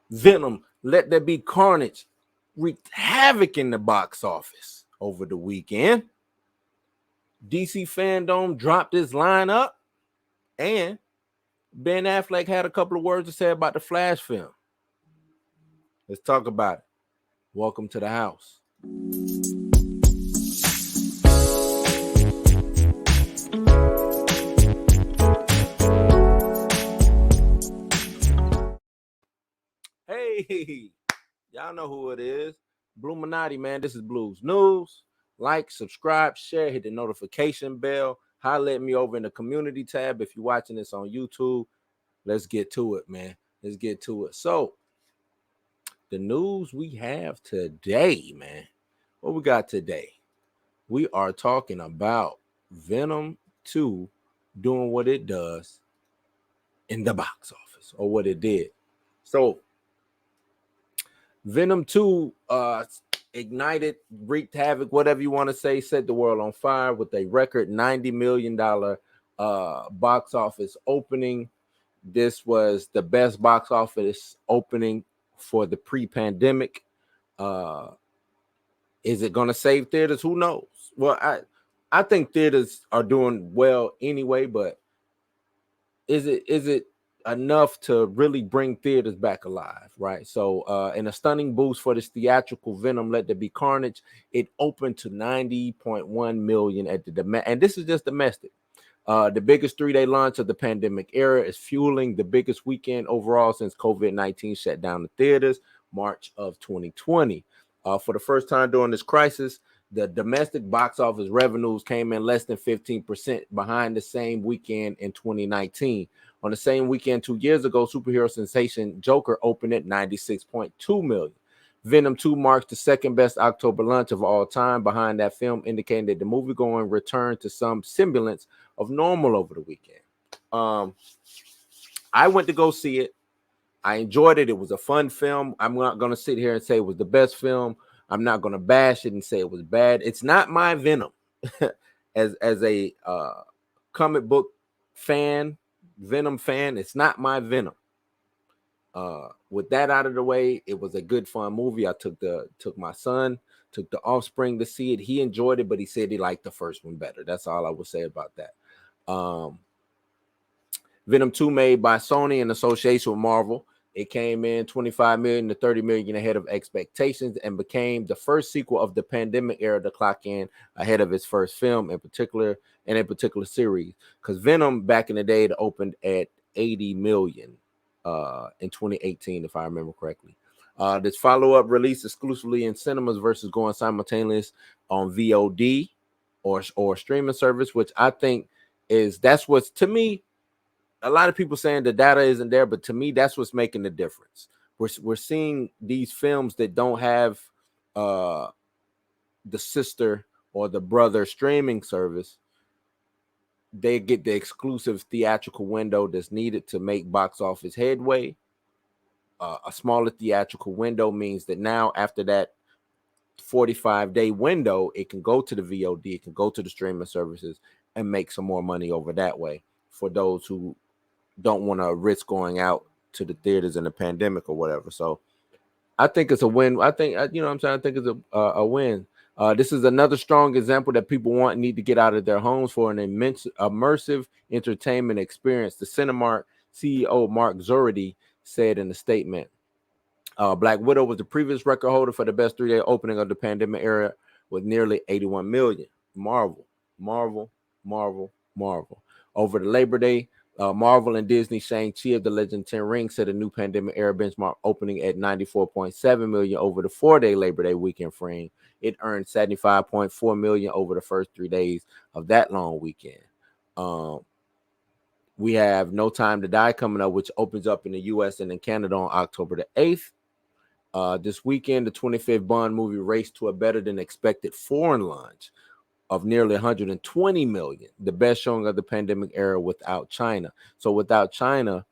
Venom, Let There Be Carnage wreaked havoc in the box office over the weekend. DC Fandome dropped his lineup, and Ben Affleck had a couple of words to say about the Flash film. Let's talk about it. Welcome to the house. Hey, y'all know who it is. Bluminati, man. This is Blues News. Like, subscribe, share, hit the notification bell. Holler at me over in the community tab if you're watching this on YouTube. Let's get to it, man. Let's get to it. So, the news we have today, man. What we got today? We are talking about Venom 2 doing what it does in the box office, or what it did. So, Venom 2 ignited, wreaked havoc, whatever you want to say, set the world on fire with a record $90 million box office opening. This was the best box office opening for the pre-pandemic. Is it going to save theaters? Who knows? Well, I think theaters are doing well anyway, but is it enough to really bring theaters back alive, right? So in a stunning boost for this theatrical Venom Let There Be Carnage, it opened to 90.1 million at the and this is just domestic. The biggest 3-day launch of the pandemic era is fueling the biggest weekend overall since COVID-19 shut down the theaters, March of 2020. For the first time during this crisis, the domestic box office revenues came in less than 15% behind the same weekend in 2019. On the same weekend 2 years ago, superhero sensation Joker opened at 96.2 million. Venom 2 marks the second best October launch of all time, behind that film, indicating that the movie-going returned to some semblance of normal over the weekend. I went to go see it. I enjoyed it. It was a fun film. I'm not going to sit here and say it was the best film. I'm not going to bash it and say it was bad. It's not my Venom. as a comic book fan, Venom fan, it's not my Venom. With that out of the way, it was a good fun movie. I took my son, took the offspring to see it. He enjoyed it, but he said he liked the first one better. That's all I would say about that. Venom 2, made by Sony in association with Marvel. It came in 25 million to 30 million ahead of expectations and became the first sequel of the pandemic era to clock in ahead of its first film, in particular series. Because Venom back in the day, it opened at 80 million in 2018, if I remember correctly. This follow-up released exclusively in cinemas versus going simultaneous on VOD or streaming service, which I think that's what's, to me, a lot of people saying the data isn't there, but to me, that's what's making the difference. We're seeing these films that don't have the sister or the brother streaming service. They get the exclusive theatrical window that's needed to make box office headway. A smaller theatrical window means that now, after that 45-day window, it can go to the VOD, it can go to the streaming services and make some more money over that way for those who don't want to risk going out to the theaters in the pandemic or whatever. So I think it's a win. I think, you know what I'm saying? I think it's a win. This is another strong example that people need to get out of their homes for an immersive entertainment experience. The Cinemark CEO, Mark Zority, said in a statement, Black Widow was the previous record holder for the best 3-day opening of the pandemic era with nearly 81 million. Marvel. Over the Labor Day, Marvel and Disney Shang-Chi of the Legend of Ten Rings set a new pandemic era benchmark, opening at 94.7 million over the 4-day Labor Day weekend frame. It earned 75.4 million over the first 3 days of that long weekend. We have No Time to Die coming up, which opens up in the U.S. and in Canada on October the 8th. This weekend, the 25th Bond movie raced to a better than expected foreign launch of nearly 120 million, the best showing of the pandemic era without China. So without China,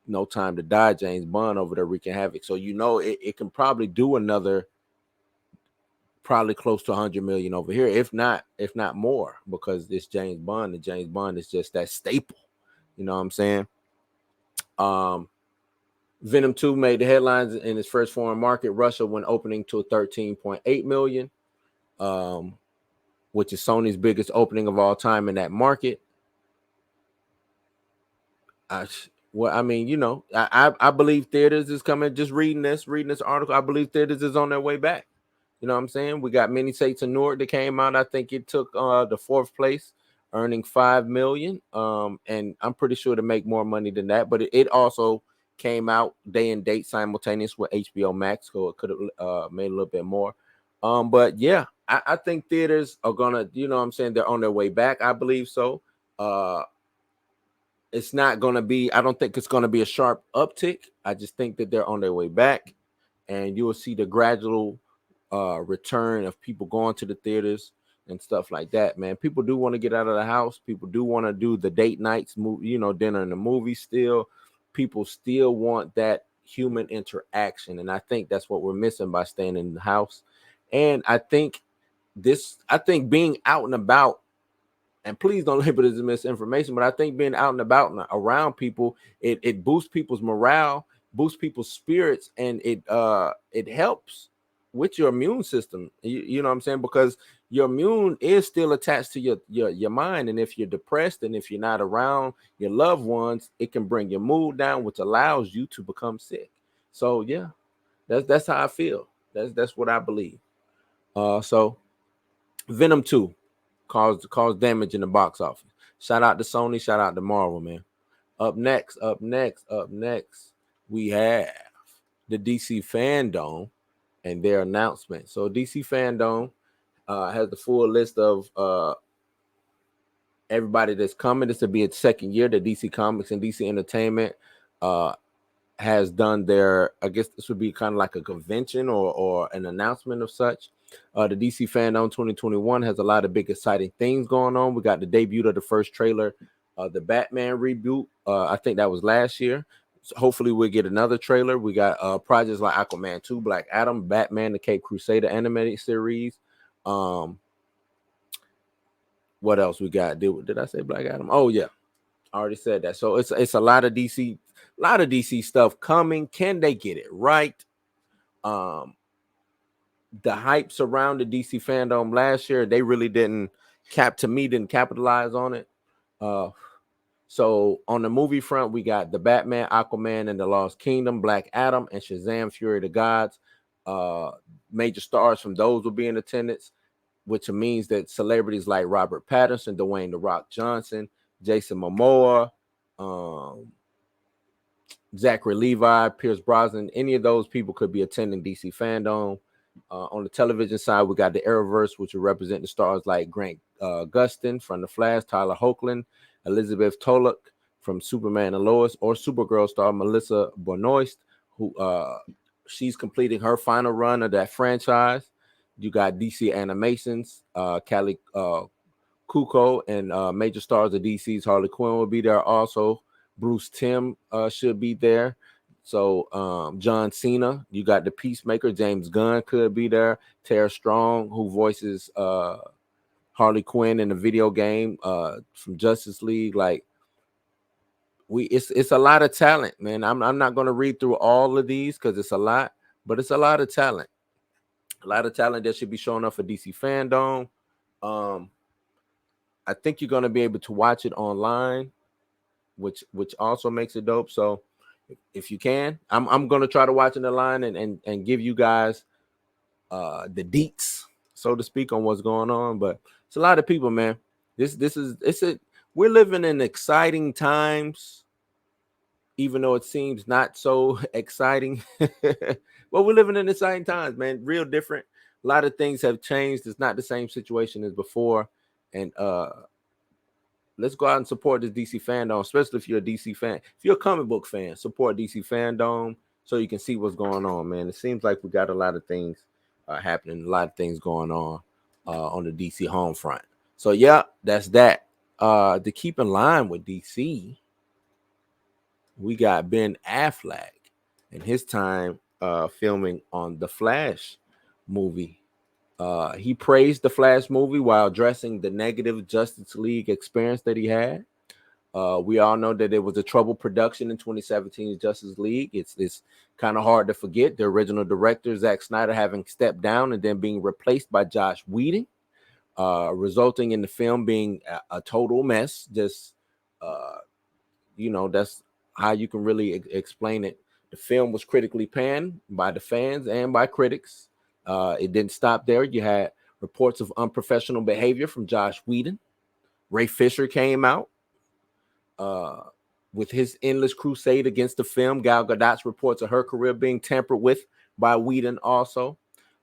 No Time to Die, James Bond over there wreaking havoc. So it can probably do another, probably close to 100 million over here, if not more, because it's James Bond, and James Bond is just that staple. You know what I'm saying? Venom 2 made the headlines in its first foreign market, Russia, when opening to 13.8 million, which is Sony's biggest opening of all time in that market. I mean, I believe theaters is coming. Just reading this article, I believe theaters is on their way back. You know what I'm saying? We got many states in Newark that came out. I think it took the fourth place, earning 5 million. And I'm pretty sure to make more money than that. But it also came out day and date simultaneous with HBO Max, so it could have made a little bit more. But yeah, I think theaters are gonna, you know what I'm saying, they're on their way back. I believe so. It's not gonna be, I don't think it's gonna be a sharp uptick. I just think that they're on their way back, and you will see the gradual return of people going to the theaters and stuff like that. Man, people do want to get out of the house. People do want to do the date nights, dinner and the movie. Still, people still want that human interaction, and I think that's what we're missing by staying in the house. And I think being out and about, and please don't label this as misinformation, but I think being out and about and around people, it boosts people's morale, boosts people's spirits, and it helps with your immune system. You know what I'm saying? Because your immune is still attached to your mind, and if you're depressed and if you're not around your loved ones, it can bring your mood down, which allows you to become sick. So yeah, that's how I feel. That's what I believe. So Venom 2 caused damage in the box office. Shout out to Sony, shout out to Marvel, man. Up next, we have the DC Fandome and their announcement. So DC Fandome has the full list of everybody that's coming. This will be its second year that DC Comics and DC Entertainment has done their, I guess this would be kind of like a convention or an announcement of such. The DC Fandome 2021 has a lot of big exciting things going on. We got the debut of the first trailer, the Batman reboot. I think that was last year. So hopefully we'll get another trailer. We got projects like Aquaman 2, Black Adam, Batman, the Cape Crusader animated series. What else we got? Did I say Black Adam? Oh yeah, I already said that. So it's a lot of DC stuff coming. Can they get it right? The hype surrounded DC Fandome last year, they really didn't capitalize on it. So on the movie front, we got the Batman, Aquaman and the Lost Kingdom, Black Adam, and Shazam: Fury of the Gods. Major stars from those will be in attendance, which means that celebrities like Robert Pattinson, Dwayne "The Rock" Johnson, Jason Momoa, Zachary Levi, Pierce Brosnan, any of those people could be attending DC Fandome. On the television side, we got the Arrowverse, which will represent the stars like Grant Gustin from The Flash, Tyler Hoechlin, Elizabeth Tulloch from Superman and Lois, or Supergirl star Melissa Benoist, who she's completing her final run of that franchise. You got DC Animations, Callie Kuko, and major stars of DC's Harley Quinn will be there also. Bruce Timm should be there. So John Cena, you got the Peacemaker, James Gunn could be there. Tara Strong, who voices Harley Quinn in the video game from Justice League. Like it's a lot of talent, man. I'm not gonna read through all of these because it's a lot, but it's a lot of talent. A lot of talent that should be showing up for DC Fandome. I think you're gonna be able to watch it online, which also makes it dope. So if you can, I'm gonna try to watch in the line and give you guys the deets, so to speak, on what's going on. But it's a lot of people, man. We're living in exciting times, even though it seems not so exciting. Well, we're living in exciting times, man. Real different. A lot of things have changed. It's not the same situation as before. And let's go out and support this DC Fandome, especially if you're a DC fan. If you're a comic book fan, support DC Fandome so you can see what's going on, man. It seems like we got a lot of things happening, a lot of things going on the DC home front. So, yeah, that's that. To keep in line with DC, we got Ben Affleck and his time filming on the Flash movie. He praised the Flash movie while addressing the negative Justice League experience that he had. We all know that it was a troubled production in 2017's Justice League. It's kind of hard to forget the original director, Zack Snyder, having stepped down and then being replaced by Josh Whedon, resulting in the film being a total mess. Just, that's how you can really explain it. The film was critically panned by the fans and by critics. It didn't stop there. You had reports of unprofessional behavior from Josh Whedon. Ray Fisher came out with his endless crusade against the film. Gal Gadot's reports of her career being tampered with by Whedon also.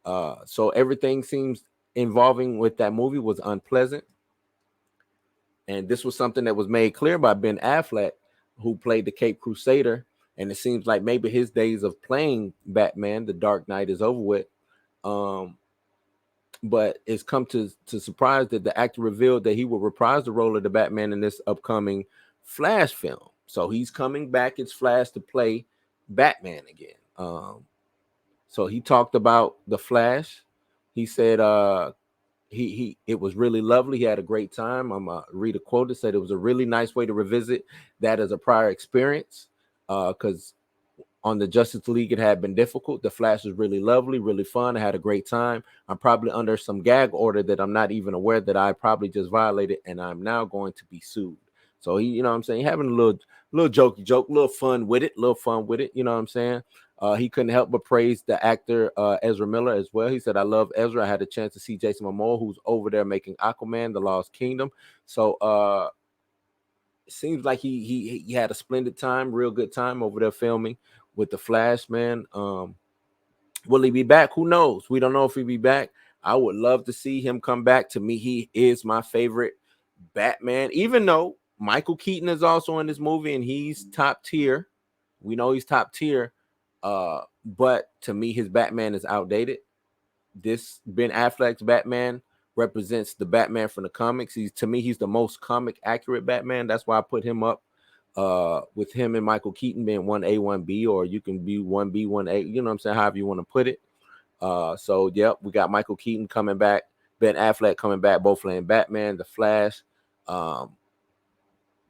So everything seems involving with that movie was unpleasant. And this was something that was made clear by Ben Affleck, who played the Cape Crusader. And it seems like maybe his days of playing Batman, The Dark Knight, is over with. But it's come to surprise that the actor revealed that he will reprise the role of the Batman in this upcoming Flash film. So he's coming back as Flash to play Batman again. So he talked about the Flash. He said it was really lovely. He had a great time. I'm gonna read a quote that said it was a really nice way to revisit that as a prior experience. Because on the Justice League, it had been difficult. The Flash was really lovely, really fun. I had a great time. I'm probably under some gag order that I'm not even aware that I probably just violated, and I'm now going to be sued. So he, you know what I'm saying, having a little jokey joke, little fun with it, you know what I'm saying? He couldn't help but praise the actor Ezra Miller as well. He said, I love Ezra. I had a chance to see Jason Momoa, who's over there making Aquaman, The Lost Kingdom. So it seems like he had a splendid time, real good time over there filming with the Flash, man. Will he be back? Who knows? We don't know if he'll be back. I would love to see him come back. To me, he is my favorite Batman, even though Michael Keaton is also in this movie and he's top tier. We know he's top tier. But to me, his Batman is outdated. This Ben Affleck's Batman represents the Batman from the comics. He's the most comic accurate Batman. That's why I put him up with him and Michael Keaton being 1A, 1B, or you can be 1B, 1A, you know what I'm saying, however you want to put it. So yep, we got Michael Keaton coming back, Ben Affleck coming back, both playing Batman, The Flash.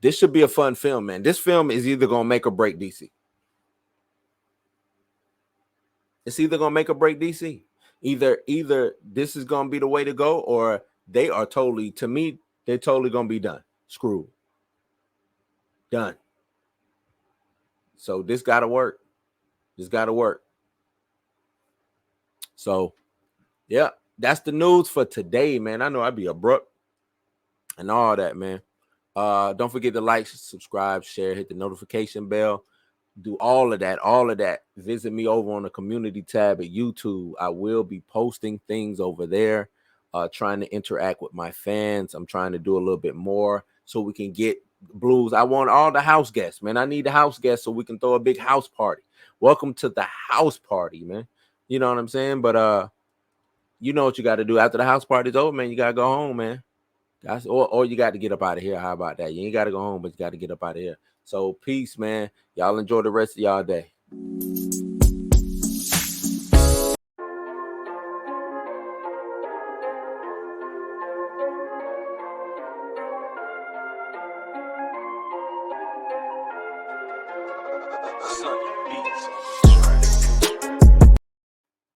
This should be a fun film, man. This film is either gonna make or break DC. It's either gonna make or break DC. Either this is gonna be the way to go, or they are totally, to me, they're totally gonna be done. Screwed. Done. So this gotta work. This gotta work. So yeah, that's the news for today, man. I know I'd be abrupt and all that, man. Don't forget to like, subscribe, share, hit the notification bell. Do all of that. Visit me over on the community tab at YouTube. I will be posting things over there, trying to interact with my fans. I'm trying to do a little bit more so we can get blues. I want all the house guests, man. I need the house guests so we can throw a big house party. Welcome to the house party, man. You know what I'm saying? But you know what you got to do after the house party's over, man. You got to go home, man. Or you got to get up out of here. How about that? You ain't got to go home, but you got to get up out of here. So peace, man. Y'all enjoy the rest of y'all day.